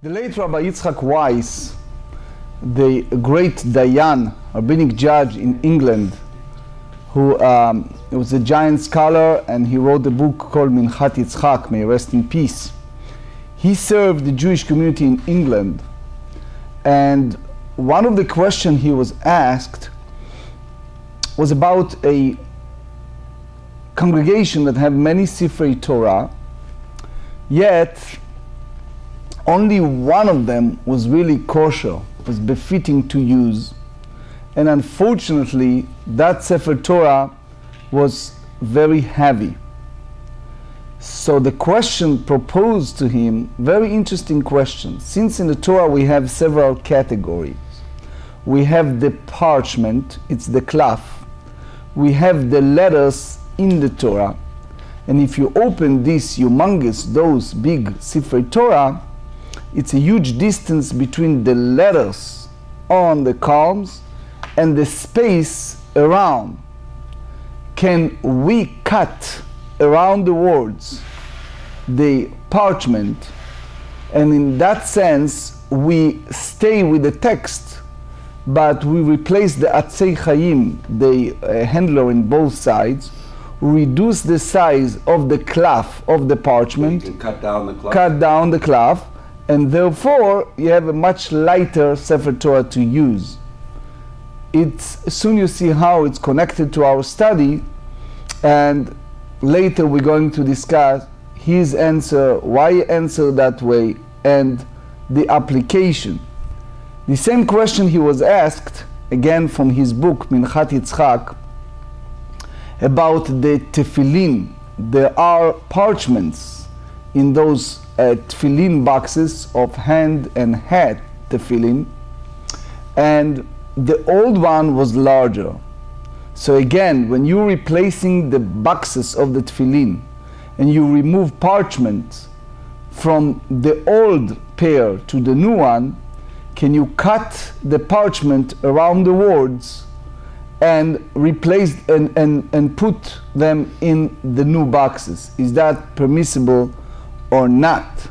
The late Rabbi Yitzchak Weiss, the great Dayan, rabbinic judge in England, who was a giant scholar, and he wrote a book called Minchat Yitzchak, may he rest in peace. He served the Jewish community in England, and one of the questions he was asked was about a congregation that have many Sifrei Torah, yet only one of them was really kosher, was befitting to use, and unfortunately that Sefer Torah was very heavy. So the question proposed to him, very interesting question, since in the Torah we have several categories. We have the parchment, it's the klaf. We have the letters in the Torah, and if you open this humongous, those big Sifrei Torah, it's a huge distance between the letters on the columns and the space around. Can we cut around the words the parchment, and in that sense we stay with the text, but we replace the Atzei Chaim, the handler in both sides, reduce the size of the klaf of the parchment, so you can cut down the klaf, and therefore you have a much lighter Sefer Torah to use. Soon you see how it's connected to our study, and later we're going to discuss his answer, why he answered that way, and the application. The same question he was asked, again from his book Minchat Yitzchak, about the tefillin. There are parchments in those tefillin boxes of hand and head tefillin, and the old one was larger. So again, when you're replacing the boxes of the tefillin and you remove parchment from the old pair to the new one, can you cut the parchment around the words and replace and put them in the new boxes? Is that permissible or not?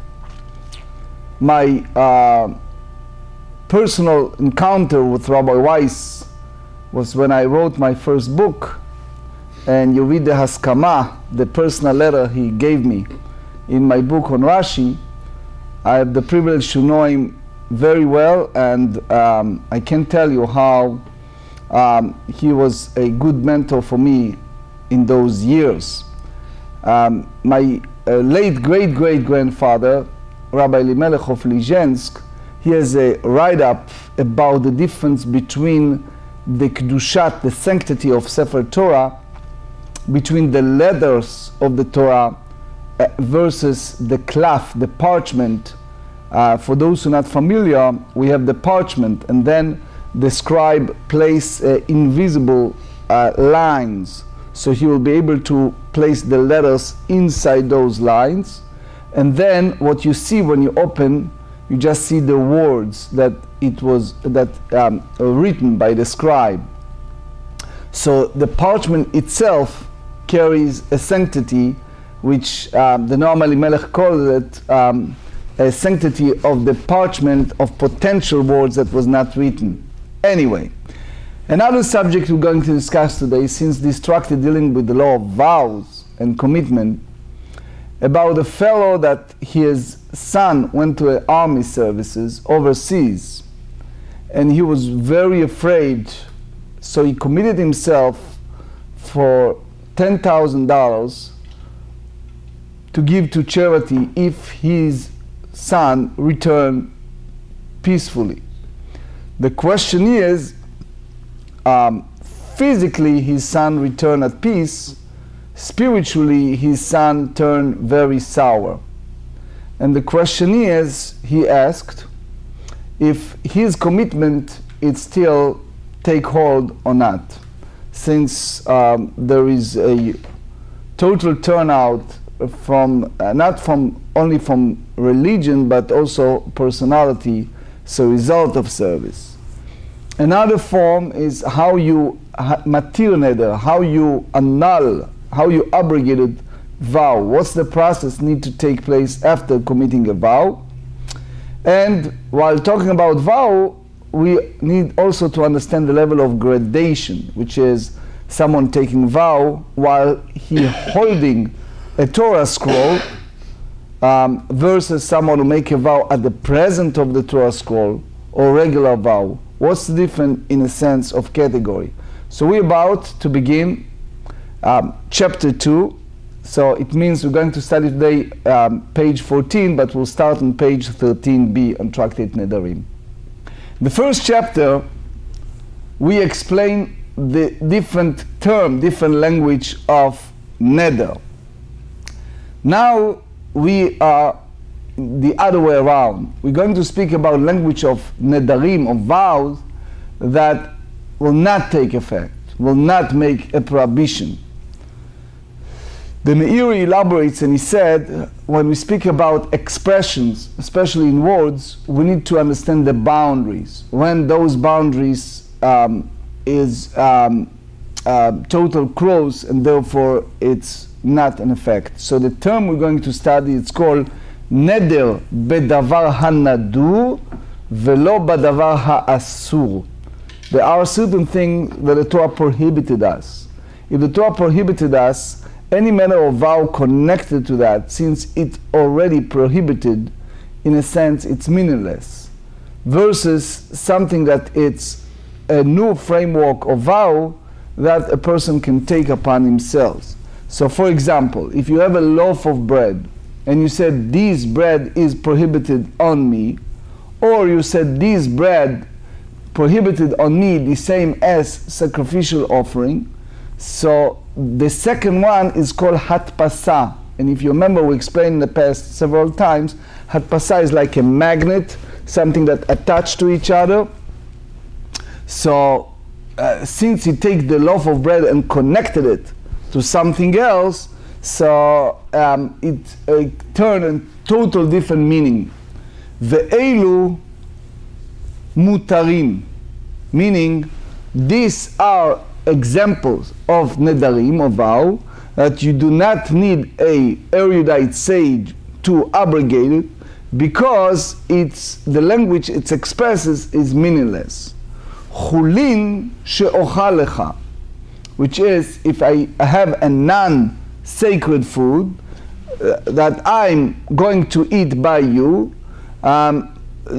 My personal encounter with Rabbi Weiss was when I wrote my first book, and you read the Haskama, the personal letter he gave me in my book on Rashi. I have the privilege to know him very well, and I can tell you how he was a good mentor for me in those years. My late great-great-grandfather, Rabbi Elimelech of Lizhensk, he has a write-up about the difference between the Kedushat, the sanctity of Sefer Torah, between the letters of the Torah versus the klaf, the parchment. For those who are not familiar, we have the parchment, and then the scribe place invisible lines, so he will be able to place the letters inside those lines, and then what you see when you open, you just see the words that written by the scribe. So the parchment itself carries a sanctity, which the normally Melech calls it a sanctity of the parchment of potential words that was not written. Anyway, another subject we're going to discuss today, since this tractate dealing with the law of vows and commitment, about a fellow that his son went to army services overseas, and he was very afraid, so he committed himself for $10,000 to give to charity if his son returned peacefully. The question is, physically his son returned at peace, spiritually his son turned very sour. And the question is, he asked, if his commitment it still take hold or not, since there is a total turnout from not from only from religion but also personality, so result of service. Another form is how you matir neder, how you annul, how you abrogated vow. What's the process need to take place after committing a vow? And while talking about vow, we need also to understand the level of gradation, which is someone taking vow while he holding a Torah scroll versus someone who make a vow at the present of the Torah scroll or regular vow. What's the difference in a sense of category? So we're about to begin chapter 2. So it means we're going to study today page 14, but we'll start on page 13b on Tractate Nedarim. The first chapter, we explain the different term, different language of Neder. Now we are the other way around. We're going to speak about language of Nedarim, of vows, that will not take effect, will not make a prohibition. The Meiri elaborates and he said, when we speak about expressions, especially in words, we need to understand the boundaries. When those boundaries is total close and therefore it's not an effect. So the term we're going to study, it's called Neder bedavar hanadur velo badavar ha'asur. There are certain things that the Torah prohibited us. If the Torah prohibited us, any manner of vow connected to that, since it's already prohibited, in a sense it's meaningless, versus something that it's a new framework of vow that a person can take upon himself. So for example, if you have a loaf of bread and you said this bread is prohibited on me, or you said this bread prohibited on me the same as sacrificial offering, so the second one is called hatpasa. And if you remember, we explained in the past several times, hatpasa is like a magnet, something that attached to each other. So since he take the loaf of bread and connected it to something else, so it turned a total different meaning. Ve'elu mutarim, meaning these are examples of Nedarim, of vow, that you do not need a erudite sage to abrogate it, because it's the language it expresses is meaningless. Chulin she'ochal lecha, which is if I have a non-sacred food that I'm going to eat by you,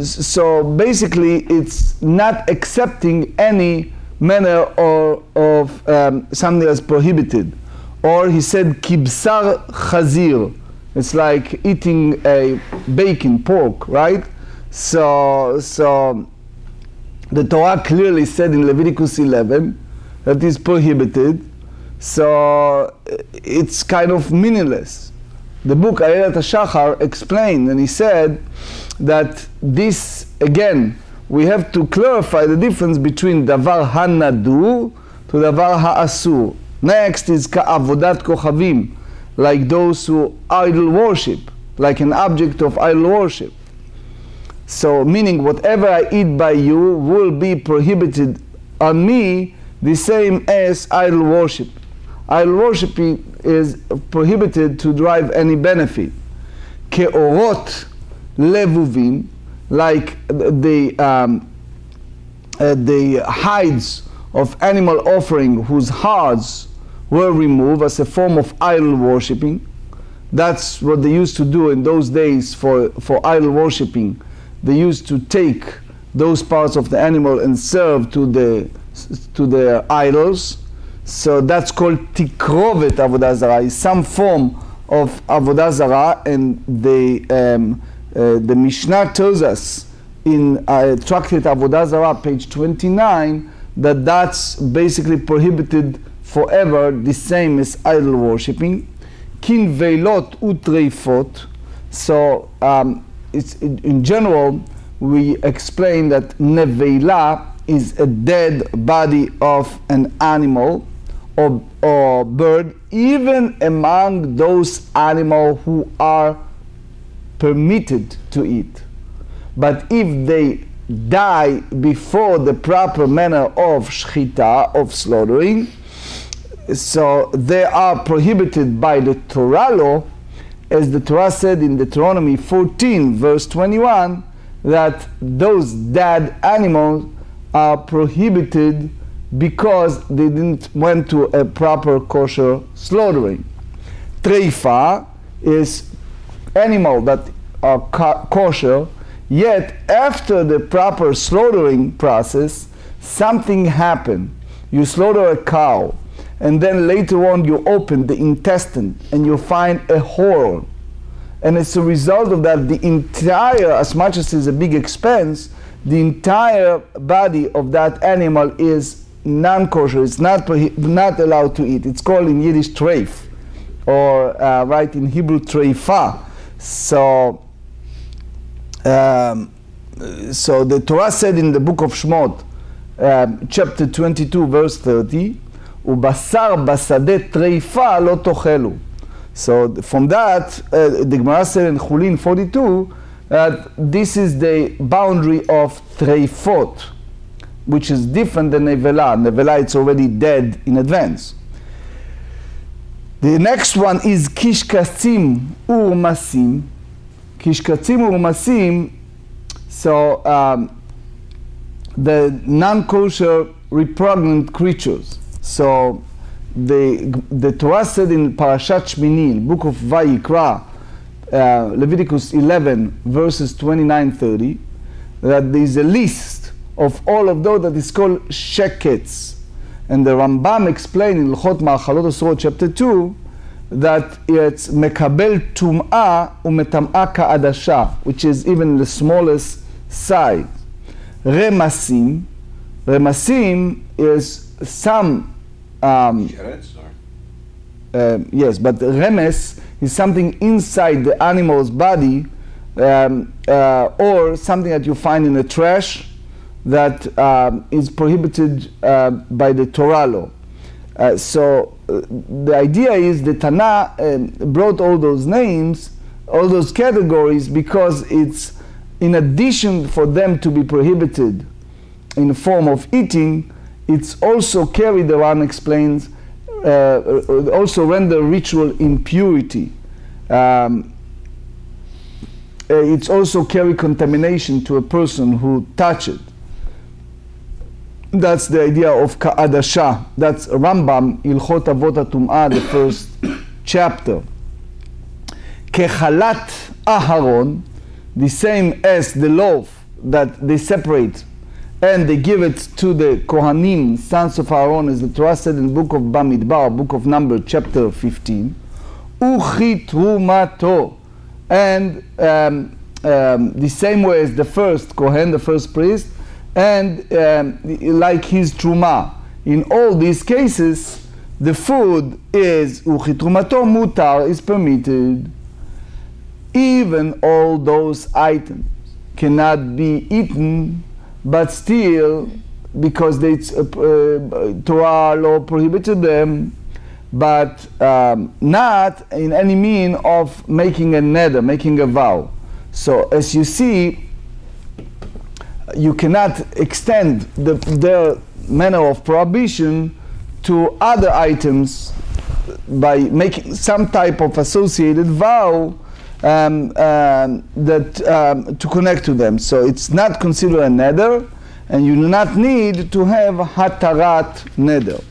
so basically it's not accepting any manner of something that's prohibited. Or he said kibsar chazir, it's like eating a bacon, pork, right? So the Torah clearly said in Leviticus 11 that is prohibited, so it's kind of meaningless. The book Ayelat HaShachar explained, and he said that this, again, we have to clarify the difference between davar hanadur to davar ha'asur. Next is ka'avodat kochavim, like those who idol worship, like an object of idol worship. So meaning whatever I eat by you will be prohibited on me, the same as idol worship. Idol worship is prohibited to derive any benefit. Ke'orot levuvim, like the hides of animal offering whose hearts were removed as a form of idol worshipping. That's what they used to do in those days for idol worshipping. They used to take those parts of the animal and serve to the idols. So that's called tikrovet avodah zarah, is some form of avodah zarah, and the Mishnah tells us in Tractate Avodah Zarah, page 29, that that's basically prohibited forever, the same as idol worshipping. Kin veilot utreifot. So it's in general we explain that neveila is a dead body of an animal or bird, even among those animals who are permitted to eat. But if they die before the proper manner of shchita, of slaughtering, so they are prohibited by the Torah law, as the Torah said in Deuteronomy 14 verse 21, that those dead animals are prohibited because they didn't went to a proper kosher slaughtering. Treifa is animal that are kosher, yet after the proper slaughtering process, something happened. You slaughter a cow, and then later on you open the intestine and you find a hole. And as a result of that, the entire, as much as it's a big expense, the entire body of that animal is non-kosher. It's not allowed to eat. It's called in Yiddish treif, or right in Hebrew treifa. So the Torah said in the book of Shmot, chapter 22, verse 30, "Ubasar basade treifa lo tochelu." So from that, the Gemarrah said in Chulin 42 that this is the boundary of treifot, which is different than nevela. Nevela, it's already dead in advance. The next one is kishkatzim urmasim. Kishkatzim urmasim, so the non-kosher repugnant creatures. So the Torah said in Parashat Shmini, book of Vayikra, Leviticus 11, verses 29-30, that there is a list of all of those that is called shekets. And the Rambam explained in L'chot Ma'achalot Asurot, chapter 2, that it's mekabel tum'ah u'metam'ah ka'adasha, which is even the smallest size. Remasim is some yes, but remes is something inside the animal's body, or something that you find in the trash that is prohibited by the Torah law. So the idea is the Tana brought all those names, all those categories, because it's in addition for them to be prohibited in the form of eating, it's also carried around, explains, also render ritual impurity. It's also carry contamination to a person who touch it. That's the idea of ka'adasha. That's Rambam, Ilchot Avot HaTum'ah, the first chapter. Kechalat Aharon, the same as the loaf that they separate and they give it to the Kohanim, sons of Aaron, as the Torah said in the book of Bamidbar, book of Numbers, chapter 15. Uchitrumato, and the same way as the first Kohen, the first priest, and like his truma. In all these cases, the food is uchitrumato mutar, is permitted. Even all those items cannot be eaten, but still, because Torah law prohibited them, but not in any mean of making a neder, making a vow. So as you see, you cannot extend their manner of prohibition to other items by making some type of associated vow to connect to them. So it's not considered a neder, and you do not need to have hatarat neder.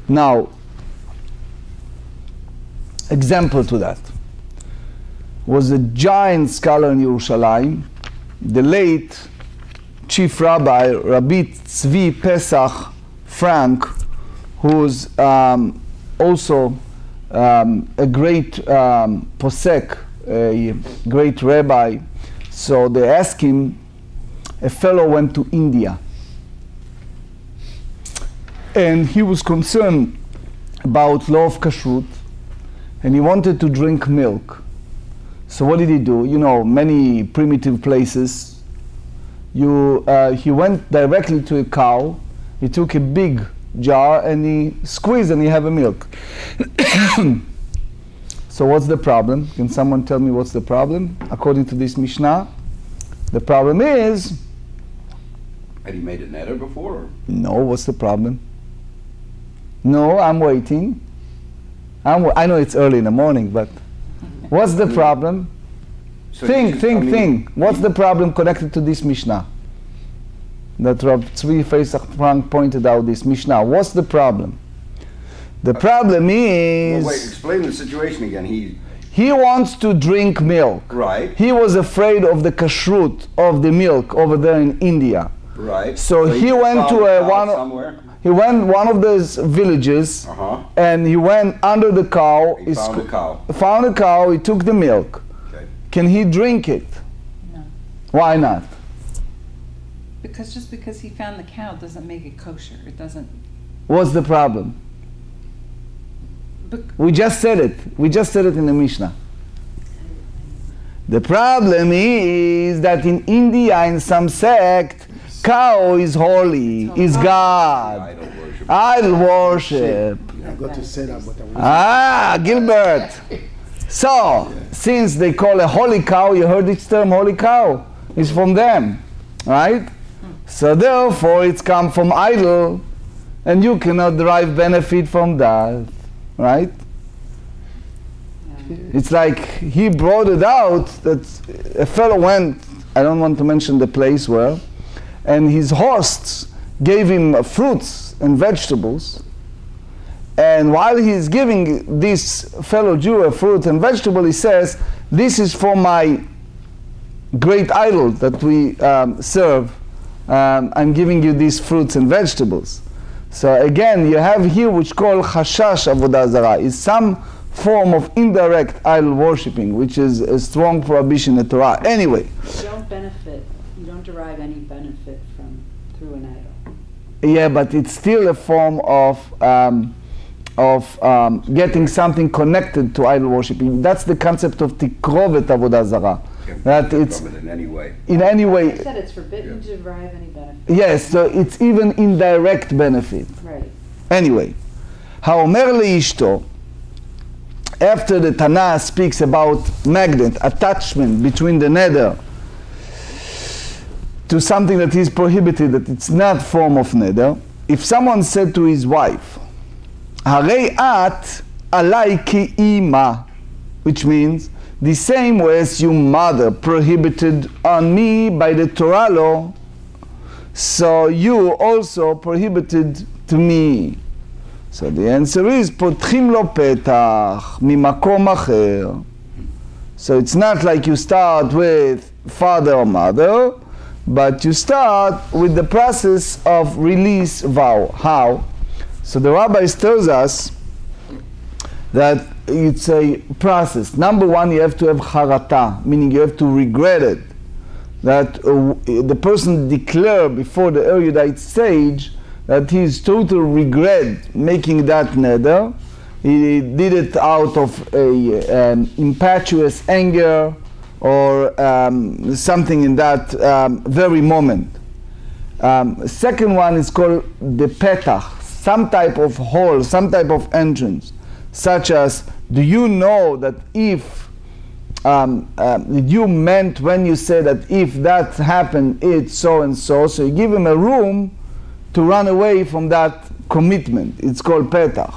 Now, example to that was a giant scholar in Yerushalayim, the late Chief Rabbi, Rabbi Tzvi Pesach Frank, who's also a great posek, a great rabbi. So they asked him, a fellow went to India and he was concerned about law of kashrut and he wanted to drink milk. So what did he do? You know, many primitive places, he went directly to a cow, he took a big jar and he squeezed and he had a milk. So what's the problem? Can someone tell me what's the problem? According to this Mishnah, the problem is... Had he made a neder before? Or? No, what's the problem? No, I'm waiting. I know it's early in the morning, but what's the problem? So think. What's the problem connected to this Mishnah? That Rav Tzvi Frank pointed out this Mishnah. What's the problem? The problem is... Well, wait, explain the situation again. He wants to drink milk. Right. He was afraid of the kashrut of the milk over there in India. Right. So he went to one of those villages, and he went under the cow. He found a cow. Found a cow. He took the milk. Okay. Can he drink it? No. Why not? Because just because he found the cow doesn't make it kosher. It doesn't. What's the problem? We just said it. We just said it in the Mishnah. The problem is that in India, in some sect, cow is holy, is God. Idol worship. I got to say that, but I was Gilbert. So, since they call a holy cow, you heard this term, holy cow. It's from them, right? So therefore, it's come from idol, and you cannot derive benefit from that. Right? It's like he brought it out that a fellow went, I don't want to mention the place where, and his hosts gave him fruits and vegetables, and while he's giving this fellow Jew a fruit and vegetable, he says, this is for my great idol that we serve. I'm giving you these fruits and vegetables. So again, you have here which called chashash avodah zarah, is some form of indirect idol worshipping, which is a strong prohibition in the Torah. Anyway. You don't derive any benefit through an idol. Yeah, but it's still a form of getting something connected to idol worshipping. That's the concept of tikrovet avodah zarah. That it's in any way. In any way. I said it's forbidden to derive any benefit. Yes, so it's even indirect benefit. Right. Anyway, haomer leishto, after the Tanah speaks about magnet, attachment between the neder to something that is prohibited, that it's not form of neder, if someone said to his wife, Harei at alai ki ima, which means the same way as your mother prohibited on me by the Torah law, so you also prohibited to me. So the answer is, potchim lo petach mimakom acher. So it's not like you start with father or mother, but you start with the process of release vow. How? So the rabbis tells us that it's a process. Number one, you have to have charata, meaning you have to regret it. That the person declare before the erudite stage that he is total regret making that neder. He did it out of a impetuous anger or something in that very moment. Second one is called the petach, some type of hole, some type of entrance, such as, do you know that if you meant when you say that if that happened, it's so and so, so you give him a room to run away from that commitment. It's called petach.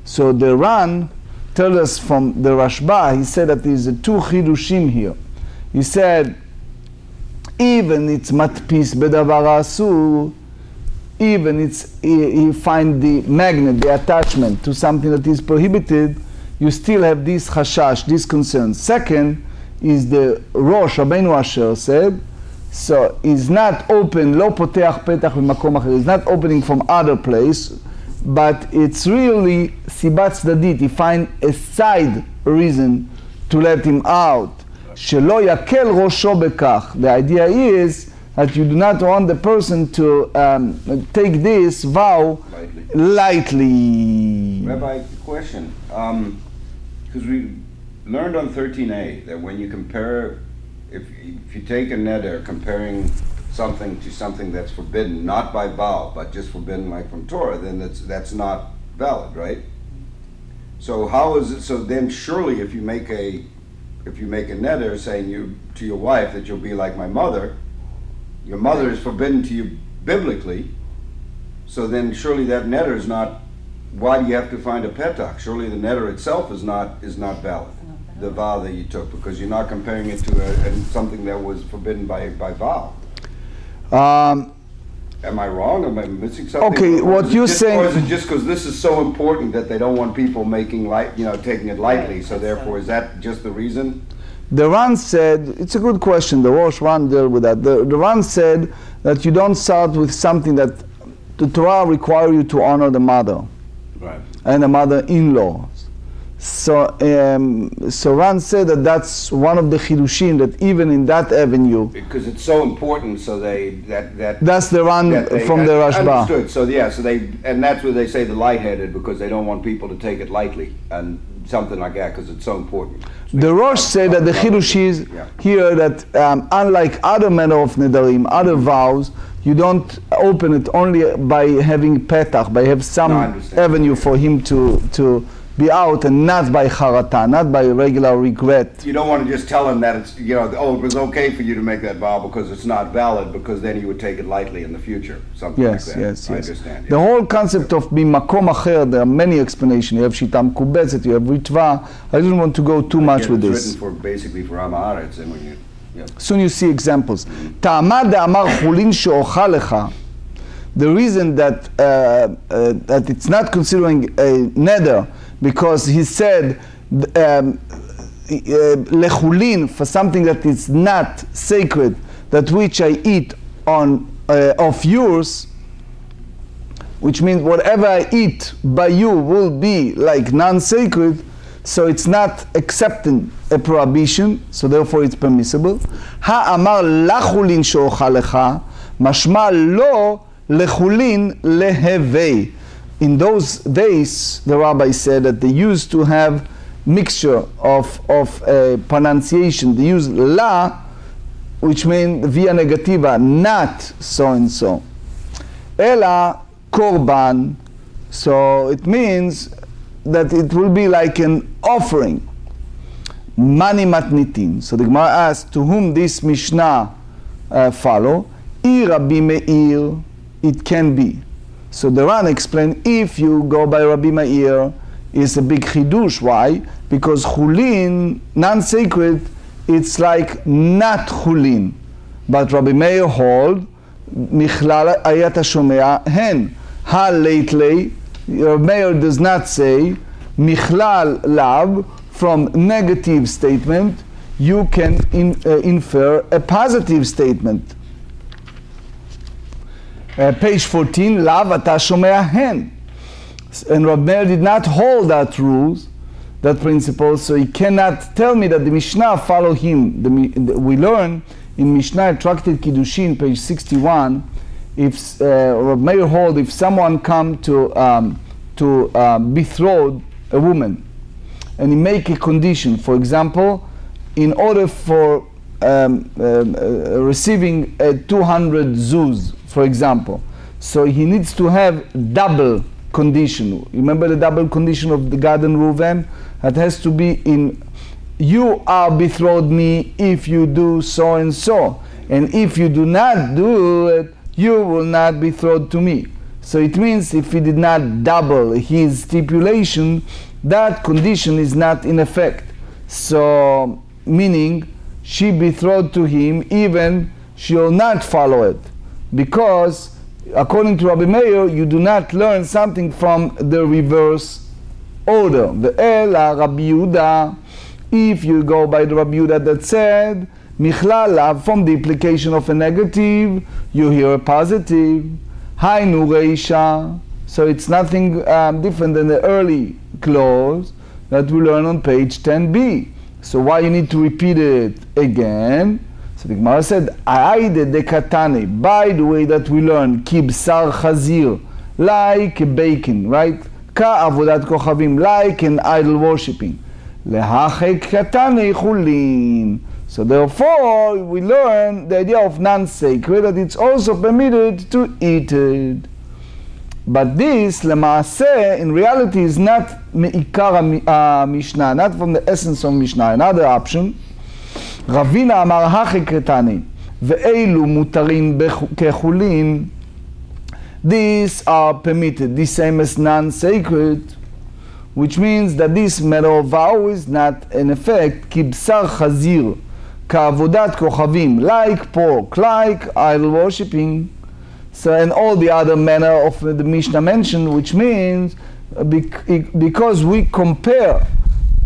So the Ran tells us from the Rashba, he said that there's two chidushim here. He said, even it's matpis bedavar asur, even it's you find the magnet, the attachment to something that is prohibited, you still have this chashash, this concern. Second is the Rosh Rabbeinu Asher said, so is not open, lo poteach petach b'makom acher, is not opening from other place, but it's really sibat tzadit. He find a side reason to let him out. Shelo yakel rosho bekach. The idea is that you do not want the person to take this vow lightly. Rabbi, question. Because we learned on 13a that when you compare, if you take a neder comparing something to something that's forbidden, not by vow, but just forbidden like from Torah, then that's not valid, right? So how is it? So then surely if you make a neder saying to your wife that you'll be like my mother, your mother is forbidden to you biblically. So then surely that neder is not. Why do you have to find a petach? Surely the neder itself is not valid. the vow that you took, because you're not comparing it to something that was forbidden by vow. Am I wrong? Am I missing something? Okay, what you're saying... Or is it just because this is so important that they don't want people taking it lightly, Right, so therefore is that just the reason? The Ran said, it's a good question, the Rosh Ran dealt with that. The Ran said that you don't start with something that the Torah requires you to honor the mother. Right. And the mother-in-law. So Ran said that that's one of the chidushim, that even in that avenue, Because it's so important, so that's the Ran from the Rashba. Understood. So and that's where they say the lightheaded, because they don't want people to take it lightly and something like that, because it's so important. The Rosh said that the chidush is here that unlike other manner of nedarim, other vows, you don't open it only by having petach, by have some avenue for him to be out, and not by charata, not by regular regret. You don't want to just tell him that it's, it was okay for you to make that vow because it's not valid, because then he would take it lightly in the future, something like that. Yes. I understand. The whole concept of bimakom acher, there are many explanations. You have shita mekubetzet, you have ritva. I don't want to go too much with this. It's written basically for Am Haaretz, and when you... Soon you see examples. Ta'amad de'amar chulin she'ocha lecha. The reason that it's not considering a neder, because he said lechulin, for something that is not sacred, that which I eat on of yours, which means whatever I eat by you will be like non-sacred, so it's not accepting a prohibition, so therefore it's permissible. Ha'amar lachulin she'ocha lecha, mashma lo lechulin lehevei. In those days, the rabbi said that they used to have mixture of pronunciation. They used la, which means via negativa, not so and so. Ela korban, so it means that it will be like an offering. Mani matnitin. So the Gemara asks, to whom this Mishnah follow? I Rabbi Meir, it can be. So the Ran explained, if you go by Rabbi Meir, it's a big chidush. Why? Because chulin, non-sacred, it's like not chulin. But Rabbi Meir hold, michlal ayat hashomea hen. Ha lately, Rabbi Meir does not say, michlal lav, from negative statement, you can infer a positive statement. Page 14, Lav ata shomea hen. And Rabbi Meir did not hold that rules, that principle, so he cannot tell me that the Mishnah follow him. We learn in Mishnah Tractate Kiddushin, page 61, if Rabbi Meir hold, if someone come to betroth a woman, and he make a condition, for example, in order for receiving 200 zuz, for example, so he needs to have double condition. Remember the double condition of the Gad and Reuven? That has to be in, you are betrothed me if you do so and so, and if you do not do it, you will not be betrothed to me. So it means if he did not double his stipulation, that condition is not in effect. So meaning she betrothed to him, even she will not follow it, because according to Rabbi Meir, you do not learn something from the reverse order. Ve'ela Rabbi Yehuda, if you go by the Rabbi Yehuda that said michlal lav, from the implication of a negative, you hear a positive. Hainu reisha, so it's nothing different than the early clause that we learn on page 10b. So why you need to repeat it again? So the Gemara said, Aide de katane, by the way that we learn, kibsar chazir, like bacon, right? Ka avodat kochavim, like an idol worshipping. Lehachek katane chulin. So therefore, we learn the idea of non-sacred, that it's also permitted to eat it. But this, lemaaseh, in reality is not me'ikar Mishnah, not from the essence of Mishnah. Another option, Ravina amar hachekretani, ve'elu mutarin kechulin, these are permitted, the same as non-sacred. which means that this matter of vow is not in effect kibsar chazir, ka'avodat kochavim, like pork, like idol worshipping. So, and all the other manner of the Mishnah mentioned, which means because we compare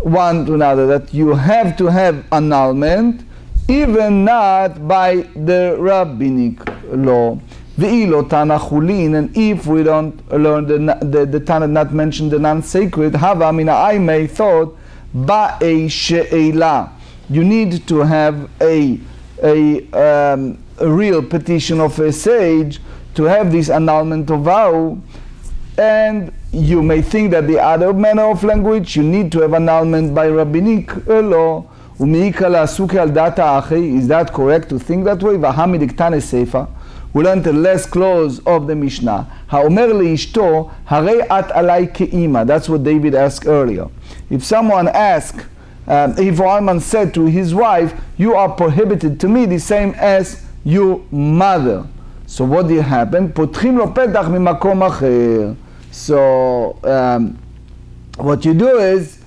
one to another, that you have to have annulment, even not by the rabbinic law. Ve'ilo Tana Chulin, and if we don't learn the Tana not mention the non-sacred, Hava Mina Aimei thought Ba'ei She'ela. You need to have a real petition of a sage to have this annulment of vow, and you may think that the other manner of language you need to have annulment by rabbinic law. Is that correct to think that way? We learned the last clause of the Mishnah. That's what David asked earlier. If someone asked, if one man said to his wife, you are prohibited to me the same as your mother. So what did happen? So what you do is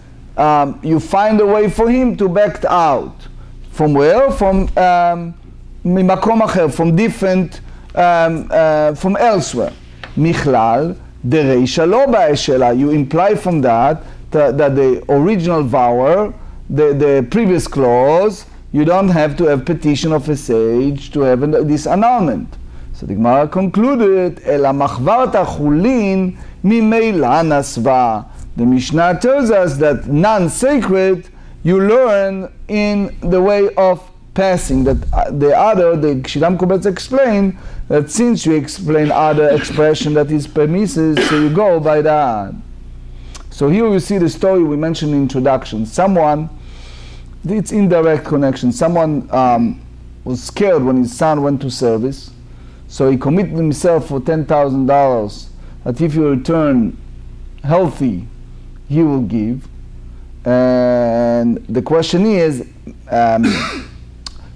you find a way for him to back out. From where? From mimakom acher, from different, from elsewhere. Michlal dereisha lo ba'eshela. You imply from that the original vower, the previous clause, you don't have to have petition of a sage to have this annulment. So the Gemara concluded, Ela machvarta chulin mimela nasva. The Mishnah tells us that non-sacred you learn in the way of passing. That the Shidam Kubetz explained that since you explain other expression that is permissive, so you go by that. So here you see the story we mentioned in introduction. Someone, it's indirect connection. Someone was scared when his son went to service. So he committed himself for $10,000 that if you return healthy, he will give. And the question is,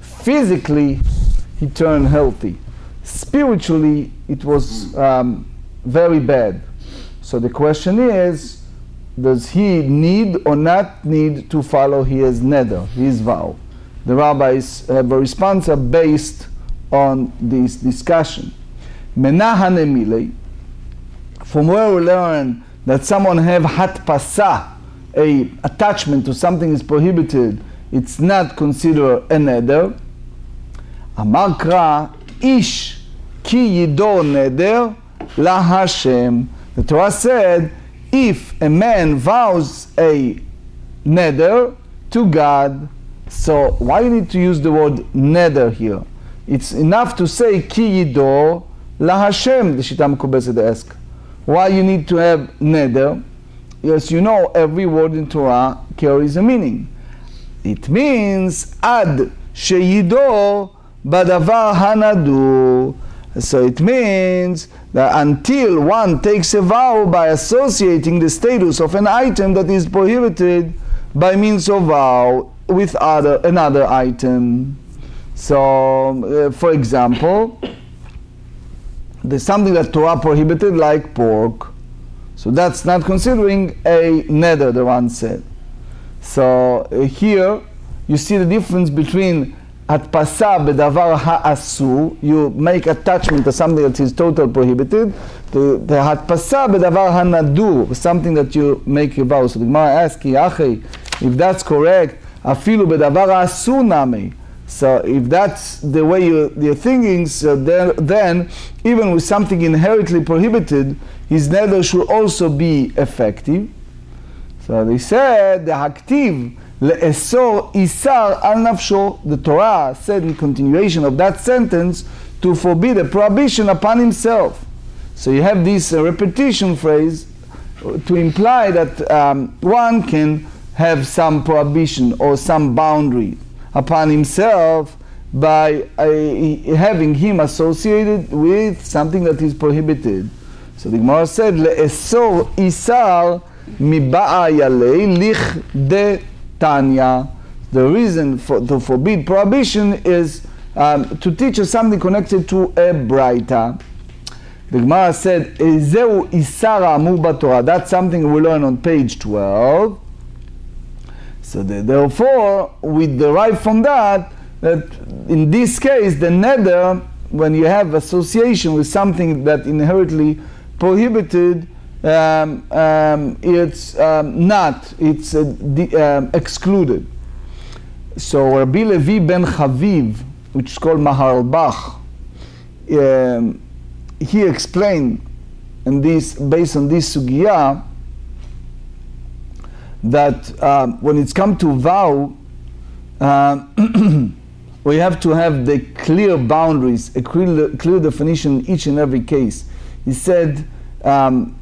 physically, he turned healthy. Spiritually, it was very bad. So the question is, does he need or not need to follow his neder, his vow? The rabbis have a response based on this discussion. Menahanemile, from where we learn that someone have hatpasa, a attachment to something is prohibited, it's not considered a neder. Amar kra ish ki yido neder la Hashem. The Torah said, if a man vows a neder to God, so why you need to use the word neder here? It's enough to say ki yido la Hashem, the Shita Mekubetzet ask. Why you need to have neder? Yes, you know every word in Torah carries a meaning. It means ad sheyido badavar hanadu. So it means that until one takes a vow by associating the status of an item that is prohibited by means of vow with another item. So, for example, there's something that Torah prohibited, like pork. So that's not considering a neder, the one said. So here you see the difference between atpasa bedavar ha'asu, you make attachment to something that is totally prohibited, the atpasa bedavar ha'nadu, something that you make a vow. So the Gemara asks, if that's correct, afilu bedavar ha'asu nami. So if that's the way you're thinking, so then even with something inherently prohibited, his neder should also be effective. So they said, the haktiv le'esor isar al nafsho. The Torah said in continuation of that sentence to forbid a prohibition upon himself. So you have this repetition phrase to imply that one can have some prohibition or some boundary upon himself by having him associated with something that is prohibited. So the Gemara said, le'esor isar miba'a yalei lich de tanya. The reason to forbid prohibition is to teach us something connected to a braita. The Gemara said, Ezeu isara amur b'Torah. That's something we learn on page 12. So therefore, we derive from that in this case, the neder, when you have association with something that inherently prohibited, it's not, it's excluded. So Rabbi Levi ben Chaviv, which is called Maharalbach, he explained in this, based on this sugya, that when it's come to vow, we have to have the clear boundaries, a clear definition in each and every case. He said, when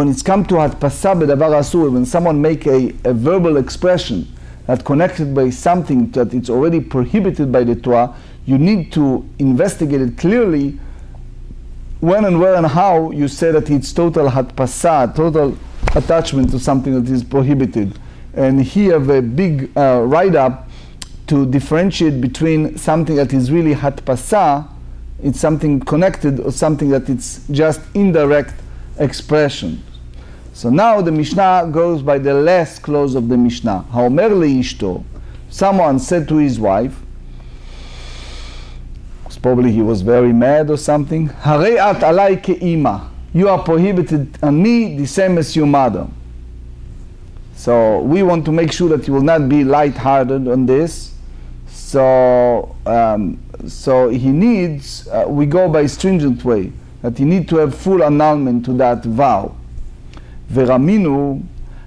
it's come to hatpasa bedavar asur, when someone make a verbal expression that connected by something that it's already prohibited by the Torah, you need to investigate it clearly when and where and how you say that it's total hatpasa, total attachment to something that is prohibited. And he have a big write-up to differentiate between something that is really hatpasa, it's something connected, or something that it's just indirect expression. So now the Mishnah goes by the last clause of the Mishnah. Haomer leishto, someone said to his wife, probably he was very mad or something, Harei at alai ke'ima, you are prohibited on me the same as your mother. So we want to make sure that you will not be light-hearted on this. So he needs, we go by a stringent way, that you need to have full annulment to that vow. Veraminu,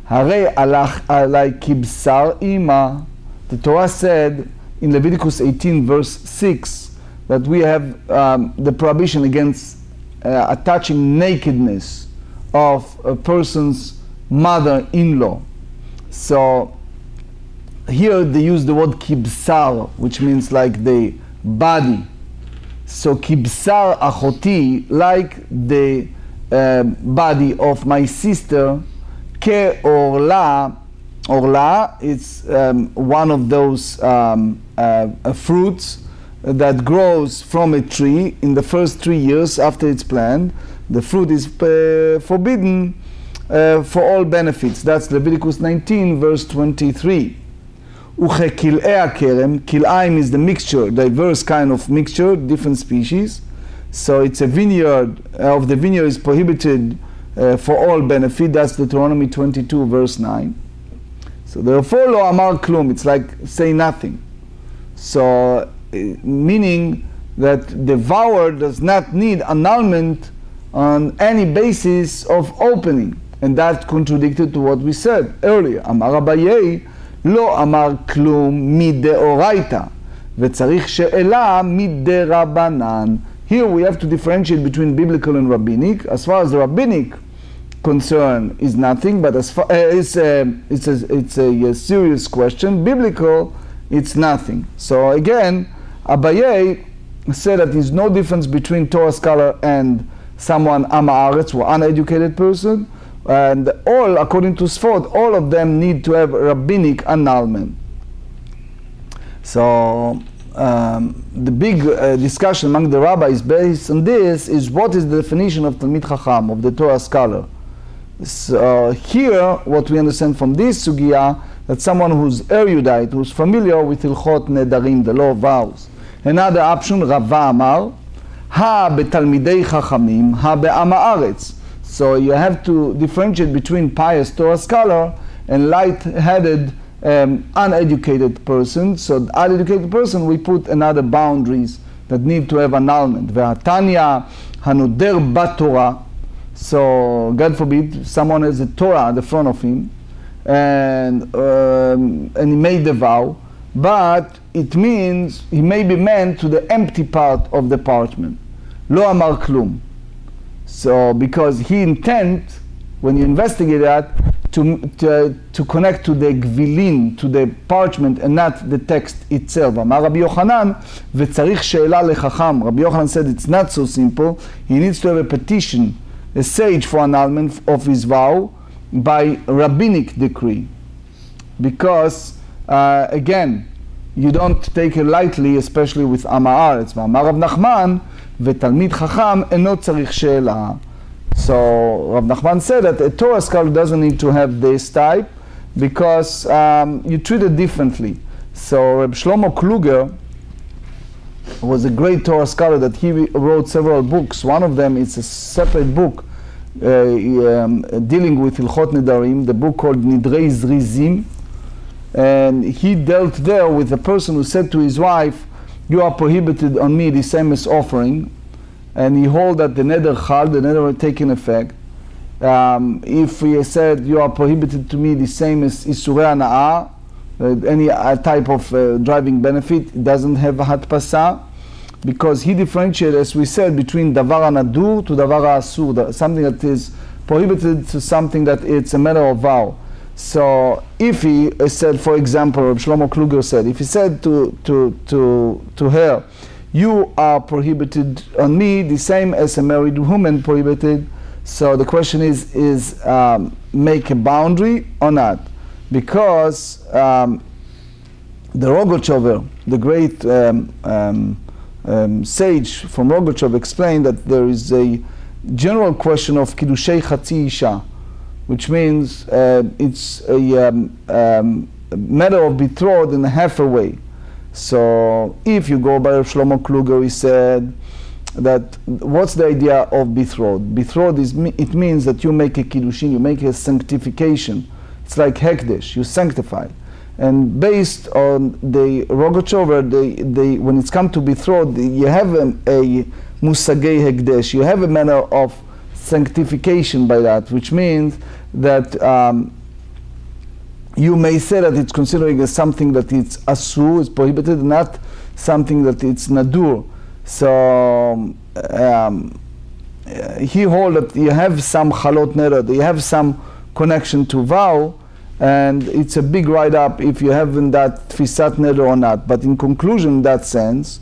harei alach alai kibsar ima. The Torah said in Leviticus 18 verse 6 that we have the prohibition against attaching nakedness of a person's mother-in-law. So here they use the word kibsar, which means like the body. So kibsar achoti, like the body of my sister, ke orla. Orla, it's one of those fruits that grows from a tree in the first 3 years after it's planted. The fruit is forbidden for all benefits. That's Leviticus 19 verse 23. Uche kil'ei kerem, kil'aim is the mixture, diverse kind of mixture, different species. So it's a vineyard, of the vineyard is prohibited for all benefit. That's Deuteronomy 22 verse 9. So therefore lo amar klum, it's like say nothing. So meaning that the vower does not need annulment on any basis of opening, and that contradicted to what we said earlier. Amar Abaye lo amar klum mideoraita v'tzarich she'ela miderabanan. Here we have to differentiate between biblical and rabbinic. As far as the rabbinic concern is nothing, but as far it's a serious question. Biblical, it's nothing. So again, Abaye said that there's no difference between Torah scholar and someone Ama'aretz, or uneducated person, and all, according to Sfot, all of them need to have rabbinic annulment. So the big discussion among the rabbis based on this is what is the definition of Talmid Chacham, of the Torah scholar. So here, what we understand from this sugya, that someone who's erudite, who's familiar with Hilchot Nedarim, the law of vows. Another option, Rava Amar, Ha betalmidei chachamim, ha be'am haaretz. So you have to differentiate between pious Torah scholar and light-headed, uneducated person. So the uneducated person, we put another boundaries that need to have annulment. Ve'atanya hanoder batorah. So God forbid, someone has a Torah at the front of him, and he made the vow, but it means he may be meant to the empty part of the parchment. Lo amar klum. So because he intent, when you investigate that, to connect to the gvilin, to the parchment, and not the text itself. Amar Rabbi Yochanan, v'tzarich she'ela lechacham. Rabbi Yochanan said it's not so simple. He needs to have a petition, a sage for annulment of his vow by rabbinic decree. Because, again, you don't take it lightly, especially with Amar Haaretz. Amar Rav Nachman, ותלמיד חכם אינו צריך שאלה. So Rav Nachman said that a Torah scholar doesn't need to have this type because you treat it differently. So Reb Shlomo Kluger was a great Torah scholar that he wrote several books. One of them is a separate book dealing with Hilchot Nedarim, the book called Nidrei Zrizim. And he dealt there with a person who said to his wife, "You are prohibited on me the same as offering." And he held that the Neder Chal, the Neder had taken effect. If he said, "You are prohibited to me the same as Isurei Hana'ah," any type of driving benefit, it doesn't have a Hatpasa, because he differentiated, as we said, between Davar HaNadur to Davar HaAsur, something that is prohibited to something that it's a matter of vow. So if he said, for example, Reb Shlomo Kluger said, if he said to her, "You are prohibited on me the same as a married woman prohibited," so the question is make a boundary or not? Because the Rogochover, the great sage from Rogochov, explained that there is a general question of Kiddushei Chatzi Isha, which means it's a matter of betrothed in a half a way. So if you go by Shlomo Kluger, he said that what's the idea of betrothed? Betrothed it means that you make a kiddushin, you make a sanctification. It's like hekdesh, you sanctify. And based on the Rogochover, when it's come to betrothed, you have a musagei hekdesh, you have a manner of sanctification by that, which means that you may say that it's considering as something that it's asur, is prohibited, not something that it's nadur. So he holds that you have some chalot neder, you have some connection to vow, and it's a big write-up if you haven't that tfisat neder or not. But in conclusion, in that sense,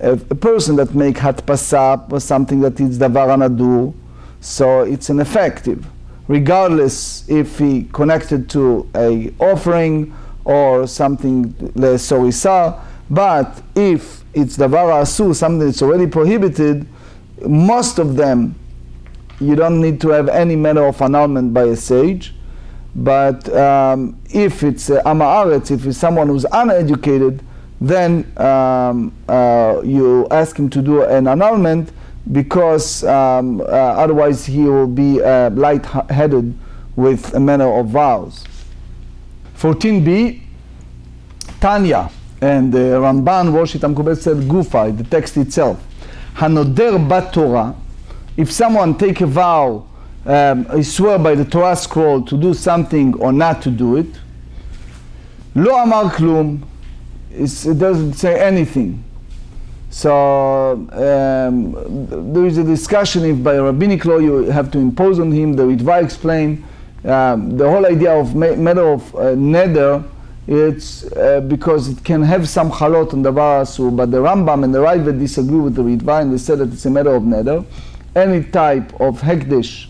a person that make hatpasa or something that is davar nadur, so it's an effective, regardless if he connected to a offering or something le'sorisa. But if it's davar asur, something that's already prohibited, most of them you don't need to have any manner of annulment by a sage. But if it's Am Haaretz, if it's someone who's uneducated, then you ask him to do an annulment, because otherwise he will be light-headed with a manner of vows. 14b, Tanya, and the Ramban, Rosh Hashanah said Gufa, the text itself. Hanoder bat Torah, if someone take a vow, he swear by the Torah scroll to do something or not to do it, Lo amar klum, it doesn't say anything. So there is a discussion if by rabbinic law you have to impose on him. The Ritva explained the whole idea of matter of neder. It's because it can have some chalot on davar asur, but the Rambam and the Raiva disagree with the Ritva, and they said that it's a matter of neder. Any type of hekdesh,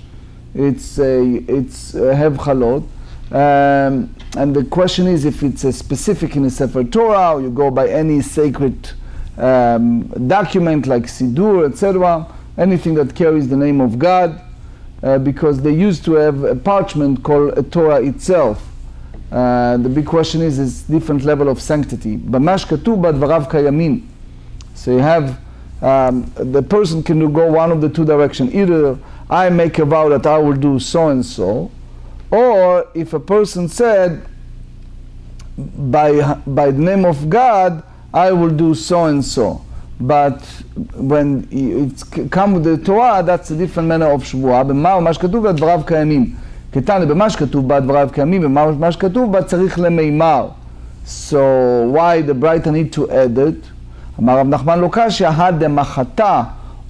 it's have chalot. And the question is if it's a specific in a Sefer Torah, or you go by any sacred document like Sidur, etc., anything that carries the name of God, because they used to have a parchment called a Torah itself. The big question is different level of sanctity. B'mash katuv b'dvarav kayamin. So you have the person can go one of the two directions. Either I make a vow that I will do so and so, or if a person said by the name of God I will do so and so. But when it's come with the Torah, that's a different manner of שבועה. במה שכתוב בה דבריו קיימים. כתנא במה שכתוב בה דבריו קיימים, במה שכתוב בה צריך למימר. So why the Brighter need to add it? אמר רב נחמן לא קשיא, הדמחתה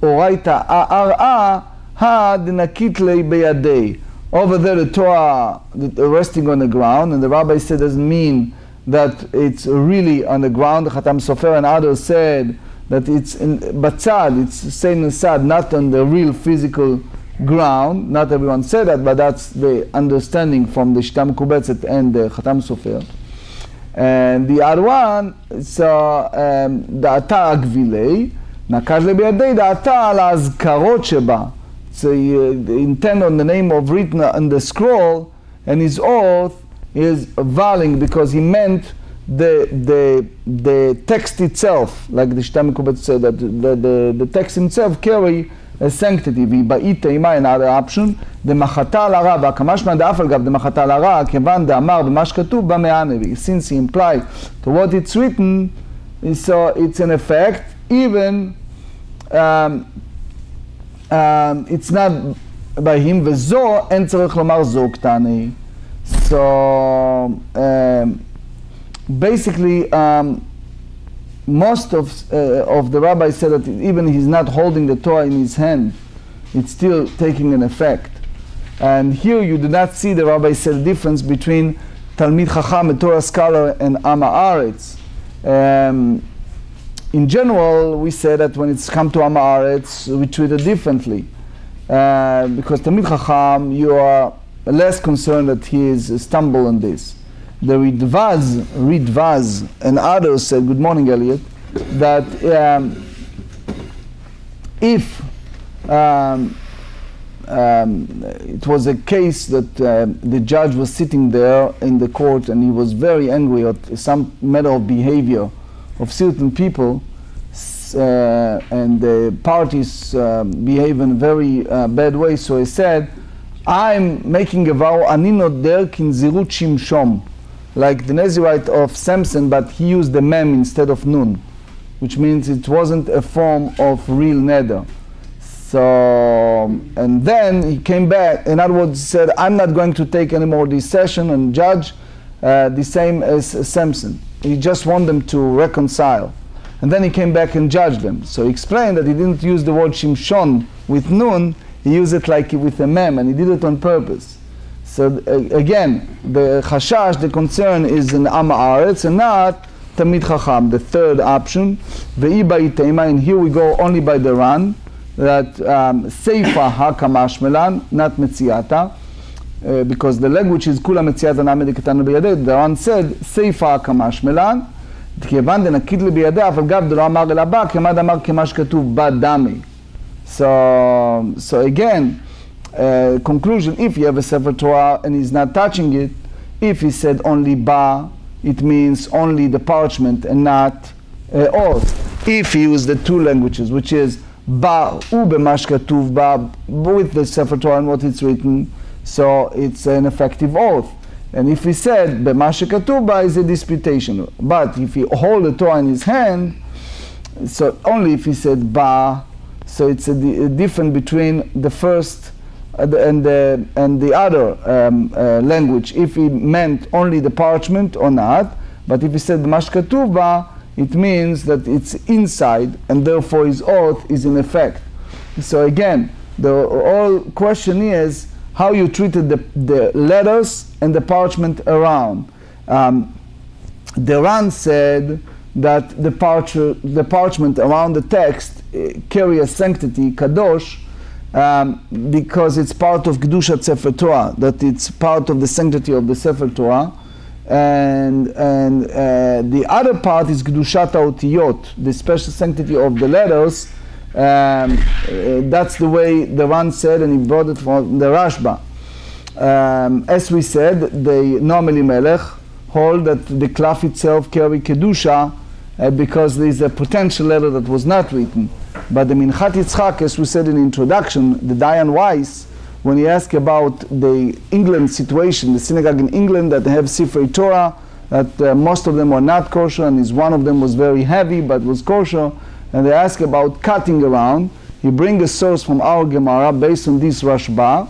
אורייתא ארעה, הדנקית לי בידי. Over there the Torah resting on the ground, and the rabbi said doesn't mean that it's really on the ground. The Khatam Sofer and others said that it's in batzad, it's same inside, not on the real physical ground. Not everyone said that, but that's the understanding from the Shita Mekubetzet and the Khatam Sofer. And the other one, so the Atar Agvilei, נקש לי בידי דעתה על ההזכרות שבה. So he intend on the name of written on the scroll, and his oath is vowing because he meant the text itself, like the Shita Mekubet said, that the text itself carry a sanctity. והיא תאימה, another option, דמחתה על הרע, והקמשמע דאף על גב דמחתה על הרע, כיוון דאמר במה שכתוב במענה, since he implied to what it's written, so it's an effect, even it's not by him, וזו אין צריך לומר זו קטני. So basically most of the rabbis said that even he's not holding the Torah in his hand, it's still taking an effect. And here you do not see the rabbi said the difference between Talmid Chacham, a Torah scholar, and Am Haaretz. In general, we say that when it's come to Am Haaretz, we treat it differently. Because Talmid Chacham, you are less concerned that he is stumble on this. The Ridvaz, and others said, good morning, Elliot, that if it was a case that the judge was sitting there in the court and he was very angry at some matter of behavior of certain people, and the parties behave in a very bad way, so he said, I'm making a vow, ani noder kinzirut shimshom, like the Nazirite of Samson, but he used the mem instead of nun, which means it wasn't a form of real neder. So, and then he came back, in other words, he said, I'm not going to take any more this session and judge the same as Samson. He just wanted them to reconcile. And then he came back and judged them. So he explained that he didn't use the word shimshon with nun, he used it like with a mem, and he did it on purpose. So again, the chashash, the concern is in Am Haaretz and not Talmid Chacham. The third option, ve'i ba'iteima, and here we go only by the Ran, that seifa hakamash melan, not metziata, because the language is kula metziata na'amed ketanu biyadeh. The Ran said seifa hakamash melan, כיוון דנקיד לי בידיה, אבל גב דלא אמר אל הבא, כמד אמר כמה שכתוב בדמי. So again, conclusion, if you have a Sefer Torah and he's not touching it, if he said only ba, it means only the parchment and not oath. If he used the two languages, which is ba u b'ma shekatuv ba, with the Sefer Torah and what it's written, so it's an effective oath. And if he said b'ma shekatuv ba is a disputation. But if he hold the Torah in his hand, so only if he said ba, so it's a difference between the first and the other language, if he meant only the parchment or not. But if he said b'ma shekatuv ba, it means that it's inside, and therefore his oath is in effect. So again, the whole question is how you treated the letters and the parchment around. The Ran said that the parchment around the text carry a sanctity, kadosh, because it's part of Kedushat Sefer Torah, that it's part of the sanctity of the Sefer Torah. And the other part is Kedushat HaOtiyot, the special sanctity of the letters. That's the way the Ran said, and he brought it from the Rashba. As we said, the Noam Elimelech hold that the klaf itself carry Kedusha because there is a potential letter that was not written. But the Minchat Yitzchak, as we said in the introduction, the Dayan Weiss, when he asked about the England situation, the synagogue in England that they have Sifrei Torah, that most of them were not kosher, and one of them was very heavy but was kosher, and they asked about cutting around. He brings a source from our Gemarrah based on this Rashba,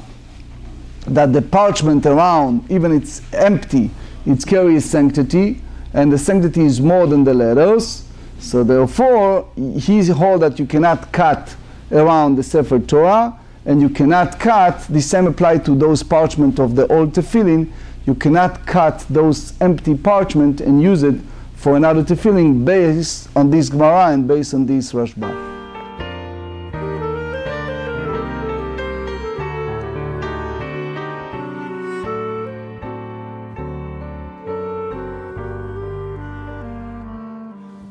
that the parchment around, even it's empty, it carries sanctity, and the sanctity is more than the letters. So therefore, he holds that you cannot cut around the Sefer Torah, and you cannot cut, the same apply to those parchment of the old tefillin, you cannot cut those empty parchment and use it for another tefillin based on this Gemara and based on this Rashba.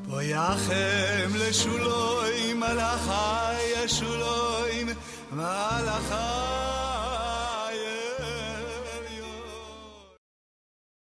ויחם לשולוים מלאכי ישולוים, מלאכי